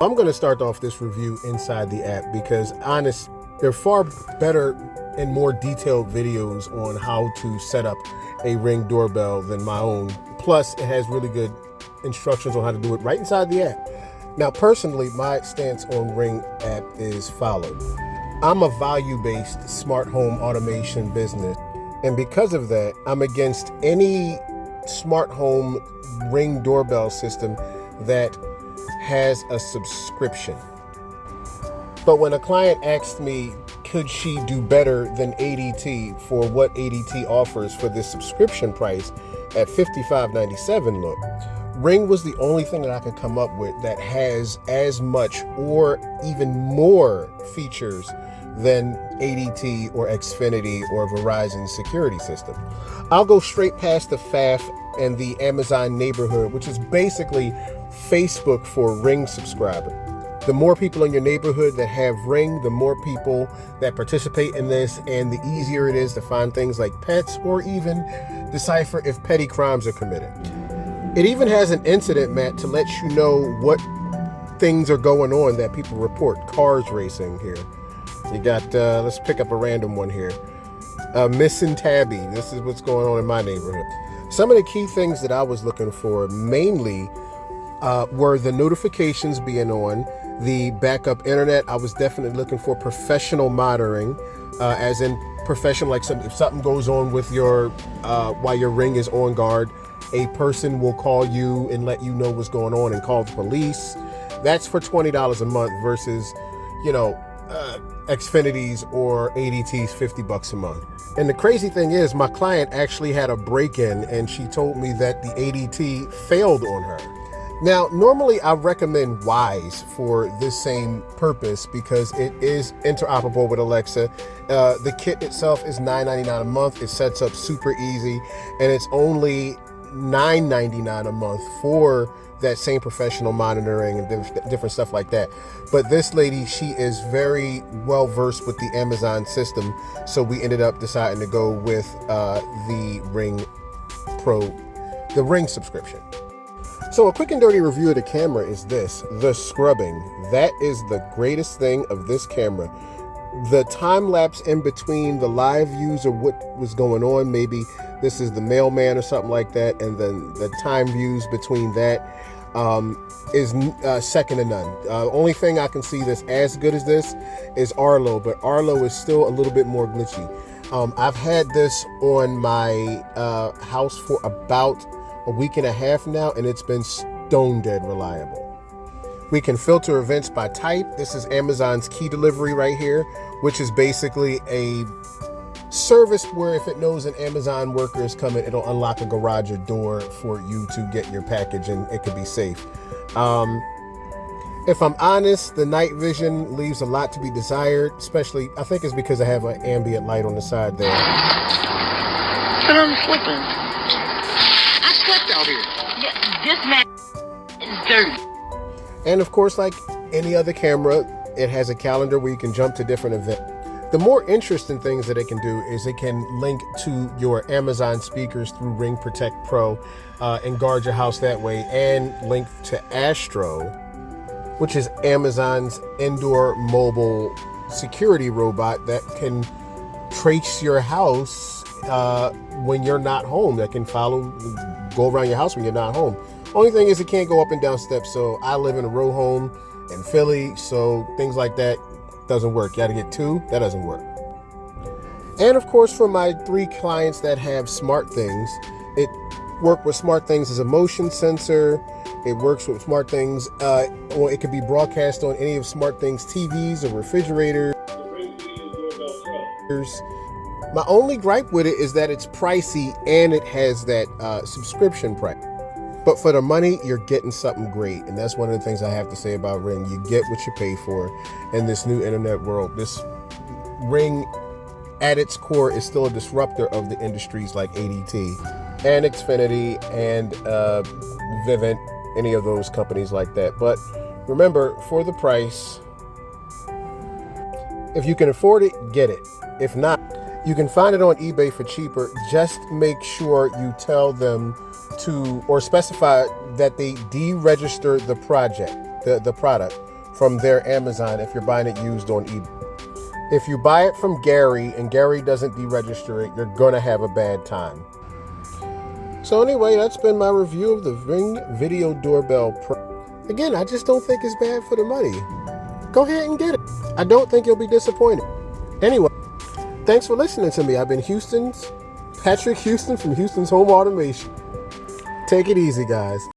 I'm going to start off this review inside the app because there are far better and more detailed videos on how to set up a Ring doorbell than my own. Plus, it has really good instructions on how to do it right inside the app. Now, personally, my stance on Ring app is followed. I'm a value-based smart home automation business, and because of that, I'm against any smart home Ring doorbell system that has a subscription. But when a client asked me, could she do better than ADT for what ADT offers for this subscription price at $55.97, look, Ring was the only thing that I could come up with that has as much or even more features than ADT or Xfinity or Verizon security system. I'll go straight past the FAF and the Amazon neighborhood, which is basically Facebook for Ring subscriber. The more people in your neighborhood that have Ring, the more people that participate in this, and the easier it is to find things like pets or even decipher if petty crimes are committed. It even has an incident map to let you know what things are going on that people report. Cars racing here. You got, let's pick up a random one here. Missing Tabby. This is what's going on in my neighborhood. Some of the key things that I was looking for mainly were the notifications being on, the backup internet. I was definitely looking for professional monitoring, as in professional, like if something goes on with your, while your Ring is on guard, a person will call you and let you know what's going on and call the police. That's for $20 a month versus, Xfinity's or ADT's $50 a month. And the crazy thing is, my client actually had a break-in and she told me that the ADT failed on her. Now, normally I recommend Wyze for this same purpose because it is interoperable with Alexa. The kit itself is $9.99 a month. It sets up super easy, and it's only $9.99 a month for that same professional monitoring and different stuff like that. But this lady, she is very well versed with the Amazon system, so we ended up deciding to go with the Ring subscription. So a quick and dirty review of the camera is this: the scrubbing. That is the greatest thing of this camera. The time lapse in between the live views of what was going on, maybe this is the mailman or something like that, and then the time views between that is second to none. Only thing I can see that's as good as this is Arlo, but Arlo is still a little bit more glitchy. I've had this on my house for about a week and a half now, and it's been stone dead reliable. We can filter events by type. This is Amazon's key delivery right here, which is basically a service where if it knows an Amazon worker is coming, it'll unlock a garage or door for you to get your package, and it could be safe. If I'm honest, the night vision leaves a lot to be desired, especially, I think it's because I have an ambient light on the side there. But I'm slipping. I slept out here. Yeah, this man is dirty. And of course, like any other camera, it has a calendar where you can jump to different events. The more interesting things that it can do is it can link to your Amazon speakers through Ring Protect Pro and guard your house that way, and link to Astro, which is Amazon's indoor mobile security robot that can trace your house when you're not home, that can go around your house when you're not home. Only thing is it can't go up and down steps, so I live in a row home in Philly, so things like that doesn't work. You gotta get two, that doesn't work. And of course, for my 3 clients that have smartthings, it works with smartthings as a motion sensor. It works with smartthings, or it could be broadcast on any of smartthings TVs or refrigerators. My only gripe with it is that it's pricey and it has that subscription price. But for the money, you're getting something great. And that's one of the things I have to say about Ring. You get what you pay for in this new internet world. This Ring, at its core, is still a disruptor of the industries like ADT and Xfinity and Vivint, any of those companies like that. But remember, for the price, if you can afford it, get it. If not, you can find it on eBay for cheaper. Just make sure you tell them to, or specify that they deregister the product from their Amazon if you're buying it used on eBay. If you buy it from Gary and Gary doesn't deregister it, you're going to have a bad time. So anyway, that's been my review of the Ring Video Doorbell Pro. Again, I just don't think it's bad for the money. Go ahead and get it. I don't think you'll be disappointed. Anyway, thanks for listening to me. I've been Patrick Houston from Houston's Home Automation. Take it easy, guys.